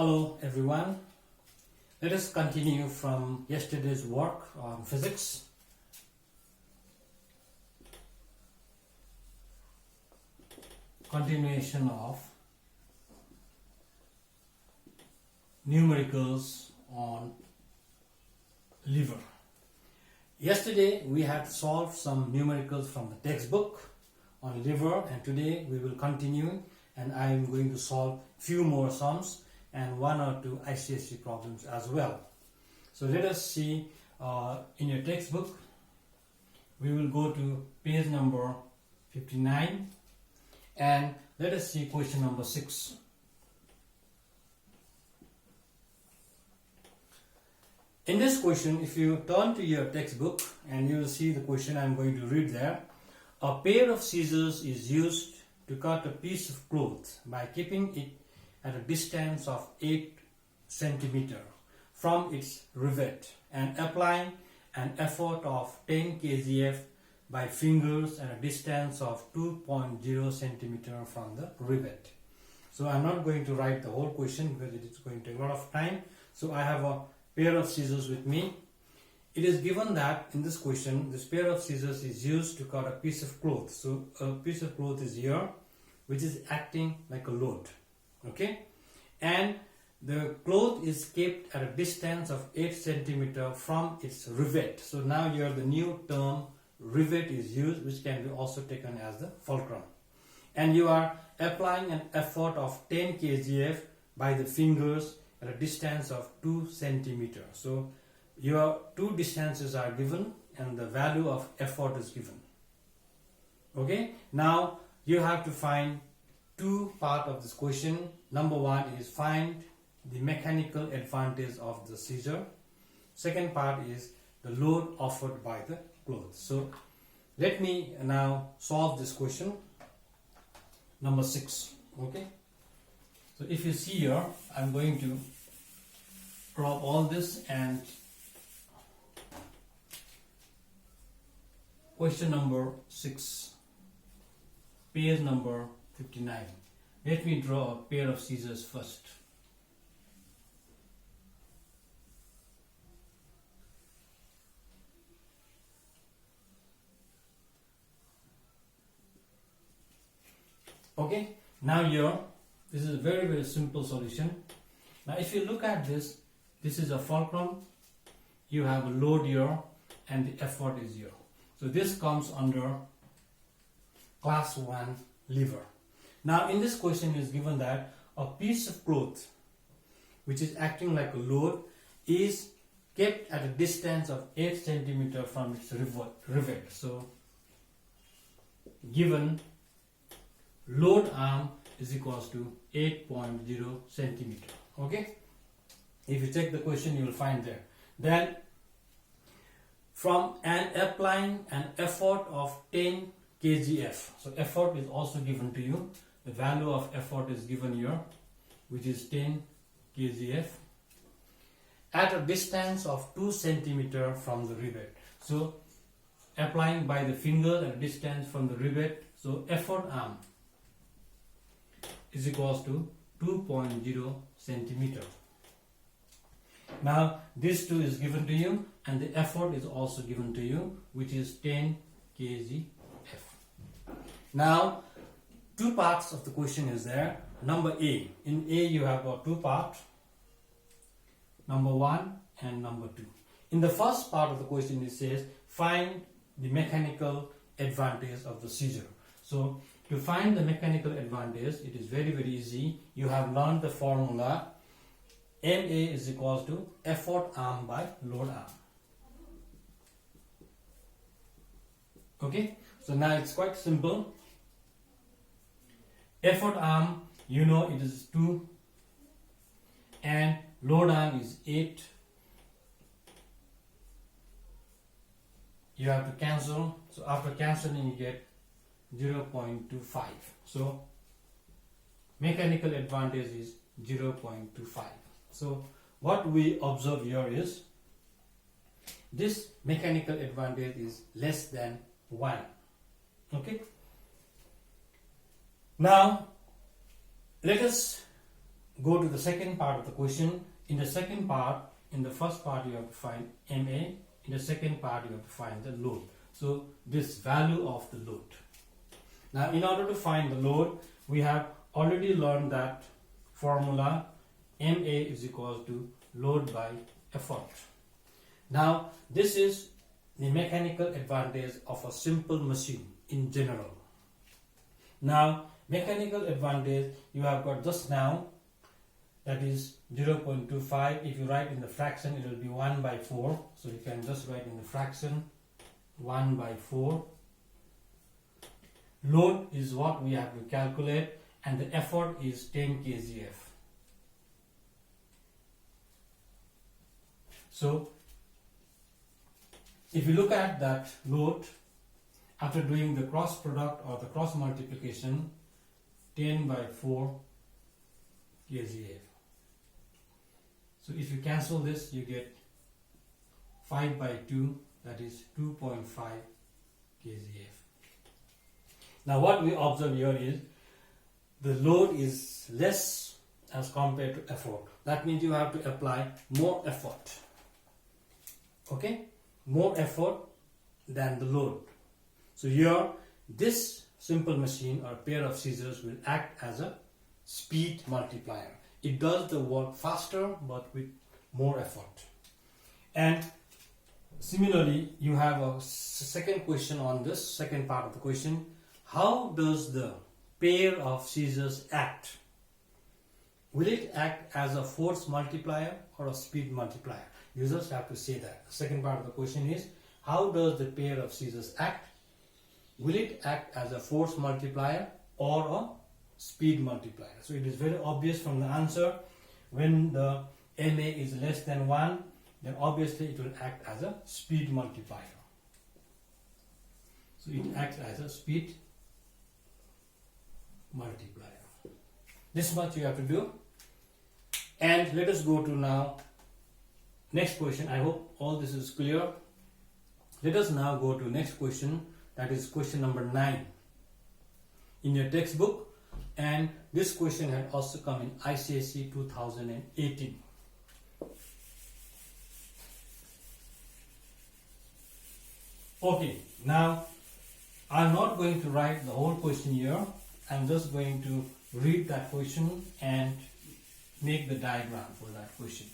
Hello everyone. Let us continue from yesterday's work on physics. Continuation of numericals on lever. Yesterday we had solved some numericals from the textbook on lever, and today we will continue, and I am going to solve few more sums and one or two ICSE problems as well. So let us see in your textbook. We will go to page number 59 and let us see question number 6. In this question, if you turn to your textbook and you will see the question I am going to read there. A pair of scissors is used to cut a piece of cloth by keeping it at a distance of 8 cm from its rivet and applying an effort of 10 kgf by fingers at a distance of 2.0 cm from the rivet. So I am not going to write the whole question because it is going to take a lot of time. So I have a pair of scissors with me. It is given that in this question this pair of scissors is used to cut a piece of cloth. So a piece of cloth is here which is acting like a load. Okay, and the cloth is kept at a distance of 8 cm from its rivet. So now here the new term rivet is used, which can be also taken as the fulcrum, and you are applying an effort of 10 kgf by the fingers at a distance of 2 cm. So your two distances are given and the value of effort is given. Okay, now you have to find two parts of this question. Number one is find the mechanical advantage of the scissor. Second part is the load offered by the cloth. So let me now solve this question number 6. Okay, so if you see here, I'm going to drop all this and question number 6, page number 59. Let me draw a pair of scissors first. Okay, now here this is a very simple solution. Now if you look at this, this is a fulcrum, you have a load here and the effort is here. So this comes under class 1 lever. Now in this question is given that a piece of cloth which is acting like a load is kept at a distance of 8 cm from its rivet. So given load arm is equals to 8.0 cm. Okay, if you check the question you will find there. Then from applying an effort of 10 kgf. So effort is also given to you. The value of effort is given here, which is 10 kgf at a distance of 2 cm from the rivet. So applying by the finger at a distance from the rivet. So effort arm is equals to 2.0 cm. Now this 2 is given to you and the effort is also given to you, which is 10 kgf. Now two parts of the question is there. Number A. In A you have got two parts, number 1 and number 2. In the first part of the question it says find the mechanical advantage of the scissor. So to find the mechanical advantage, it is very easy. You have learned the formula MA is equals to effort arm by load arm. Okay, so now it's quite simple. Effort arm, you know, it is 2 and load arm is 8. You have to cancel. So after cancelling you get 0.25. So mechanical advantage is 0.25. So what we observe here is this mechanical advantage is less than 1. Okay. Now let us go to the second part of the question. In the second part, in the first part you have to find MA, in the second part you have to find the load. So this value of the load. Now in order to find the load, we have already learned that formula MA is equal to load by effort. Now this is the mechanical advantage of a simple machine in general. Now mechanical advantage you have got just now, that is 0.25. If you write in the fraction, it will be 1 by 4. So you can just write in the fraction 1 by 4. Load is what we have to calculate, and the effort is 10 kgf. So if you look at that load after doing the cross product or the cross multiplication, 10 by 4 kgf. So if you cancel this, you get 5 by 2, that is 2.5 kgf. Now what we observe here is the load is less as compared to effort. That means you have to apply more effort. Okay, more effort than the load. So here this simple machine or pair of scissors will act as a speed multiplier. It does the work faster but with more effort. And similarly, you have a second question on this second part of the question. How does the pair of scissors act? Will it act as a force multiplier or a speed multiplier? You just have to say that. The second part of the question is, how does the pair of scissors act? Will it act as a force multiplier or a speed multiplier? So it is very obvious from the answer. When the MA is less than 1, then obviously it will act as a speed multiplier. So it acts as a speed multiplier. This much you have to do. And let us go to now next question. I hope all this is clear. Let us now go to next question, that is question number 9 in your textbook, and this question had also come in ICSE 2018. Okay, now I'm not going to write the whole question here. I'm just going to read that question and make the diagram for that question.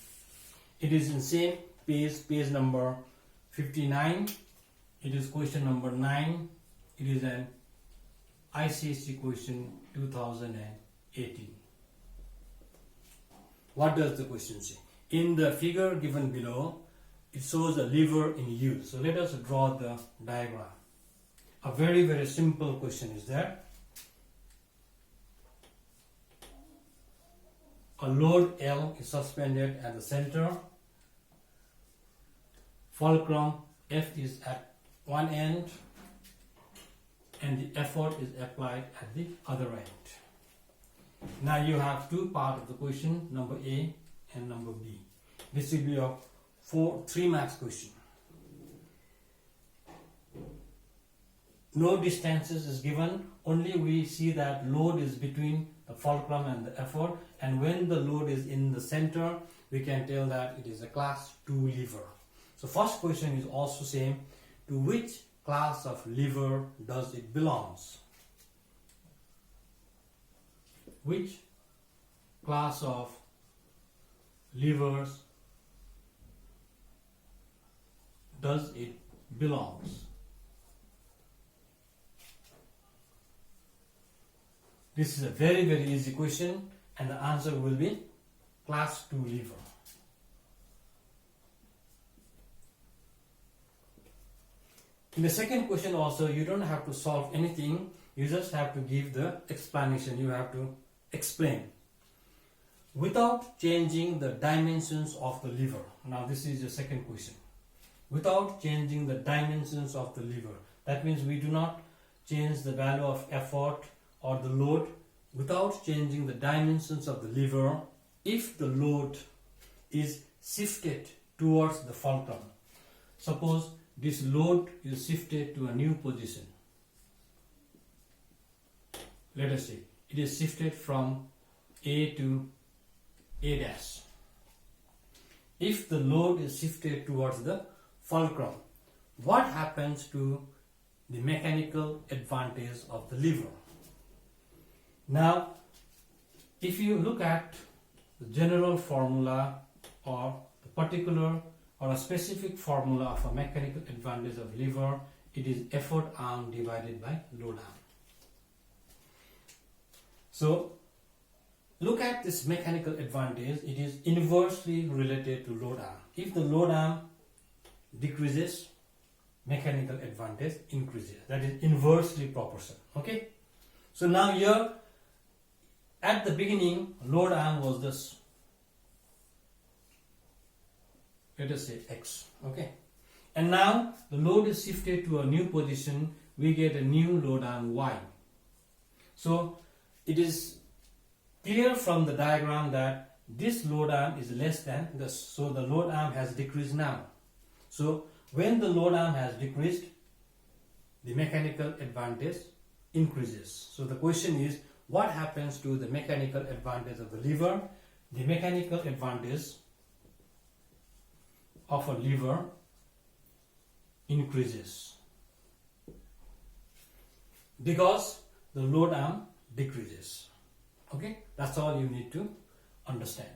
It is in same page number 59. It is question number 9. It is an ICSE question 2018. What does the question say? In the figure given below, it shows a lever in use. So let us draw the diagram. A very, very simple question is there. A load L is suspended at the center. Fulcrum F is at one end and the effort is applied at the other end. Now you have two parts of the question, number A and number B. This will be a 3 marks question. No distances is given, only we see that load is between the fulcrum and the effort, and when the load is in the center, we can tell that it is a class 2 lever. So first question is also same, to which class of lever does it belongs? Which class of levers does it belongs? This is a very, very easy question, and the answer will be class 2 lever. In the second question also, you don't have to solve anything, you just have to give the explanation, you have to explain. Without changing the dimensions of the lever. Now this is the second question. Without changing the dimensions of the lever. That means we do not change the value of effort or the load. Without changing the dimensions of the lever, if the load is shifted towards the fulcrum. Suppose this load is shifted to a new position. Let us say it is shifted from A to A dash. If the load is shifted towards the fulcrum, what happens to the mechanical advantage of the lever? Now, if you look at the general formula or the particular or a specific formula of a mechanical advantage of lever, it is effort arm divided by load arm. So, look at this mechanical advantage, it is inversely related to load arm. If the load arm decreases, mechanical advantage increases. That is inversely proportional. Okay? So now here, at the beginning, load arm was this. Let us say X. Okay? And now the load is shifted to a new position, we get a new load arm Y. So it is clear from the diagram that this load arm is less than this. So the load arm has decreased now. So when the load arm has decreased, the mechanical advantage increases. So the question is, what happens to the mechanical advantage of the lever? The mechanical advantage of a lever increases because the load arm decreases. Okay, that's all you need to understand.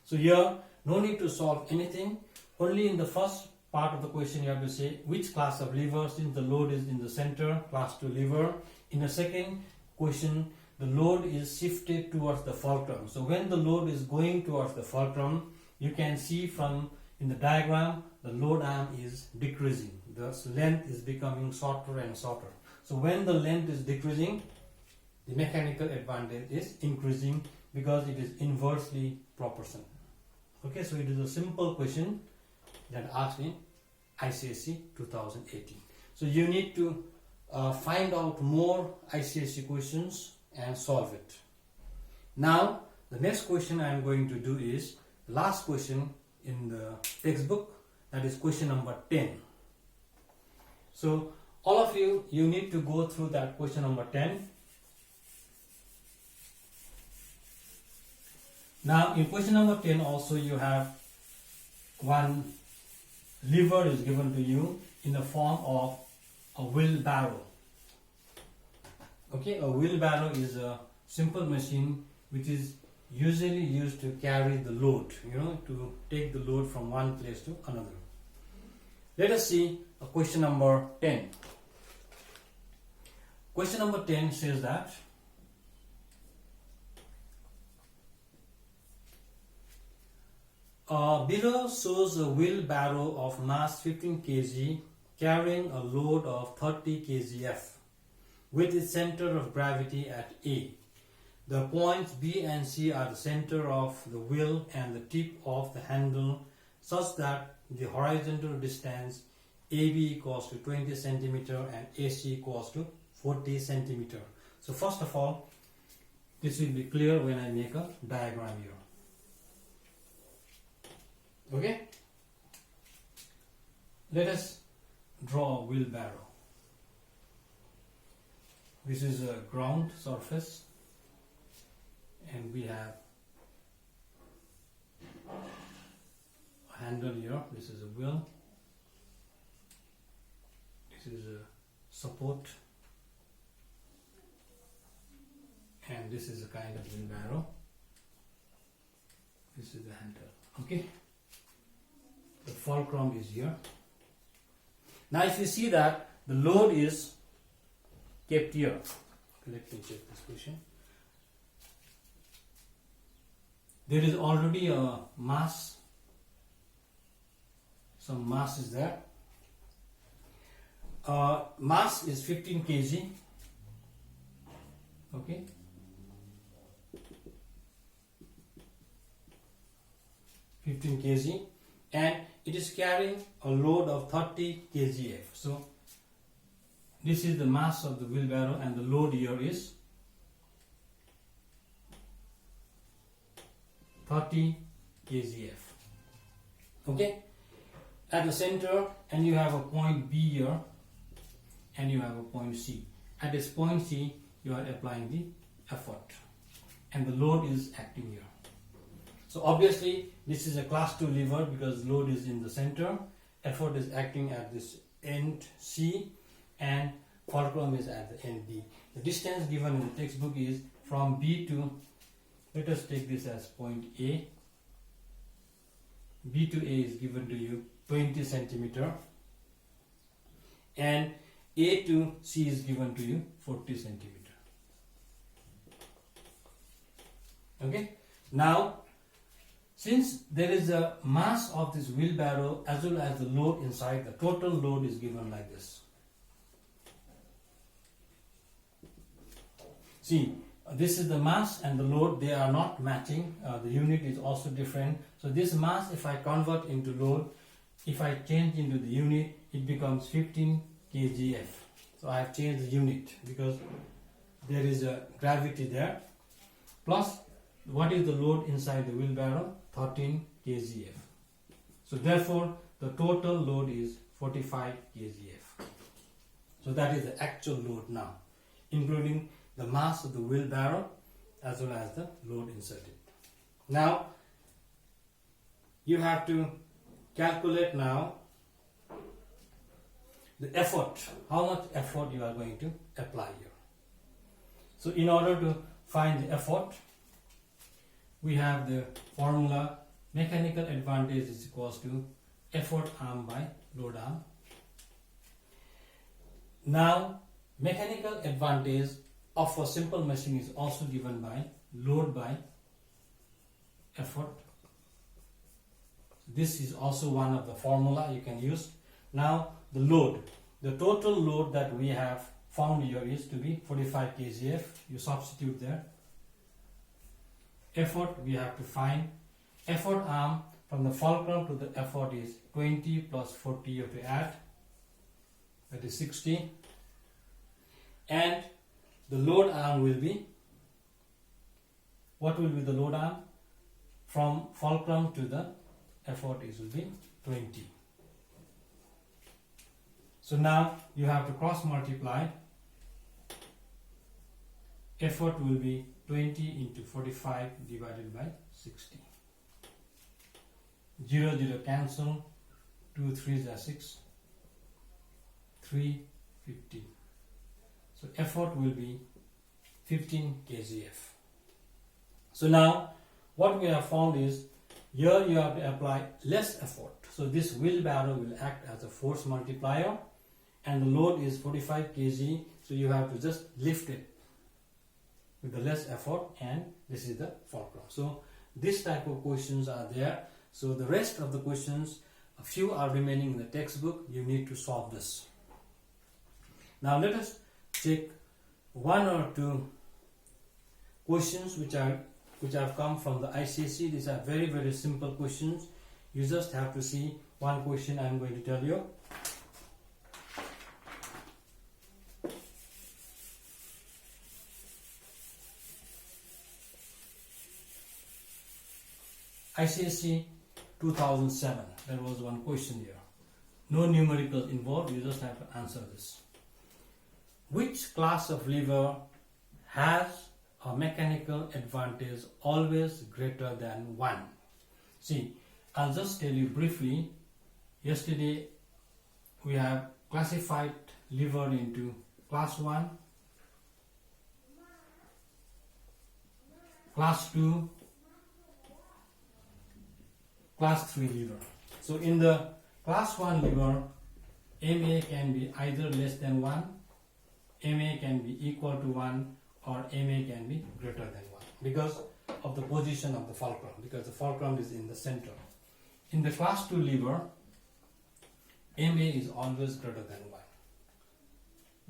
So here, no need to solve anything. Only in the first part of the question you have to say which class of lever, since the load is in the center, class 2 lever. In the second question, the load is shifted towards the fulcrum. So when the load is going towards the fulcrum, you can see from in the diagram, the load arm is decreasing. The length is becoming shorter and shorter. So when the length is decreasing, the mechanical advantage is increasing because it is inversely proportional. Okay, so it is a simple question that asked in ICSE 2018. So you need to find out more ICSE questions and solve it. Now, the next question I am going to do is last question in the textbook, that is question number 10. So all of you need to go through that question number 10. Now in question number 10 also you have one lever is given to you in the form of a wheelbarrow. Okay, a wheelbarrow is a simple machine which is usually used to carry the load, to take the load from one place to another. Let us see question number 10. Question number 10 says that below shows a wheelbarrow of mass 15 kg carrying a load of 30 kgf with its center of gravity at A. The points B and C are the center of the wheel and the tip of the handle such that the horizontal distance AB equals to 20 cm and AC equals to 40 cm. So first of all, this will be clear when I make a diagram here. Okay? Let us draw a wheelbarrow. This is a ground surface and we have a handle here. This is a wheel. This is a support and this is a kind of wheelbarrow. This is the handle. Okay? The fulcrum is here. Now if you see that the load is kept here. Let me check this question. There is already a mass. Some mass is there. Mass is 15 kg. Okay. 15 kg and it is carrying a load of 30 kgf. So this is the mass of the wheelbarrow and the load here is 30 kgf. Okay, at the center, and you have a point B here and you have a point C. At this point C you are applying the effort and the load is acting here. So obviously this is a class 2 lever because load is in the center, effort is acting at this end C, and fulcrum is at the end D. The distance given in the textbook is from B to, let us take this as point A. B to A is given to you 20 centimeter, and A to C is given to you 40 centimeter. Okay, now since there is a mass of this wheelbarrow as well as the load inside, the total load is given like this. See, this is the mass and the load, they are not matching. The unit is also different. So this mass, if I convert into load, if I change into the unit, it becomes 15 kgf. So I have changed the unit because there is a gravity there. Plus, what is the load inside the wheelbarrow? 13 kgf. So therefore, the total load is 45 kgf. So that is the actual load now, including the mass of the wheelbarrow as well as the load inserted. Now, you have to calculate now the effort, how much effort you are going to apply here. So in order to find the effort, we have the formula: mechanical advantage is equals to effort arm by load arm. Now, mechanical advantage of a simple machine is also given by load by effort. This is also one of the formula you can use. Now, the load, the total load that we have found here is to be 45 kgf. You substitute there. Effort, we have to find effort arm from the fulcrum to the effort is 20 plus 40 you have to add, that is 60, and the load arm will be, what will be the load arm? From fulcrum to the effort is will be 20. So now you have to cross multiply. Effort will be 20 into 45 divided by 60. 0, 0 cancel, 2 3s are 6, 3, 15. So effort will be 15 kgf. So now what we have found is, here you have to apply less effort. So this wheelbarrow will act as a force multiplier, and the load is 45 kg. So you have to just lift it with the less effort, and this is the fulcrum. So this type of questions are there. So the rest of the questions, a few are remaining in the textbook. You need to solve this. Now let us check one or two questions which have come from the ICSE. These are very, very simple questions. You just have to see one question I am going to tell you. ICSE 2007, there was one question here. No numericals involved, you just have to answer this. Which class of lever has a mechanical advantage always greater than 1? See, I'll just tell you briefly. Yesterday we have classified lever into class 1, class 2, class 3 lever. So in the class 1 lever, MA can be either less than 1, MA can be equal to 1, or MA can be greater than 1 because of the position of the fulcrum, because the fulcrum is in the center. In the class 2 lever, MA is always greater than 1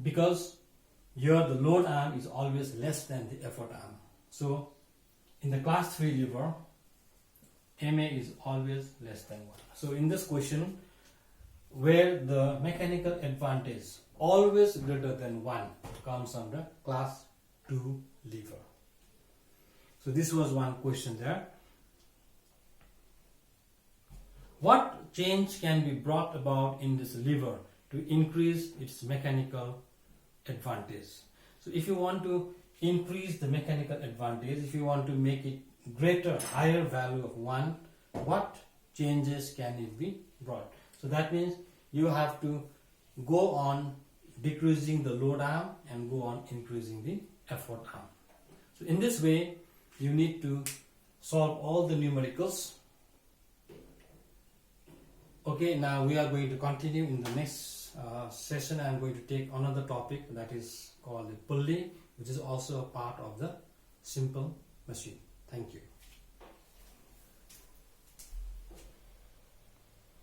because here the load arm is always less than the effort arm. So in the class 3 lever, MA is always less than 1. So in this question, where the mechanical advantage always greater than 1 comes under class 2 lever. So this was one question there. What change can be brought about in this lever to increase its mechanical advantage? So if you want to increase the mechanical advantage, if you want to make it greater, higher value of 1, what changes can it be brought? So that means you have to go on decreasing the load arm and go on increasing the effort arm. So in this way, you need to solve all the numericals. Okay, now we are going to continue in the next session. I am going to take another topic that is called the pulley, which is also a part of the simple machine. Thank you.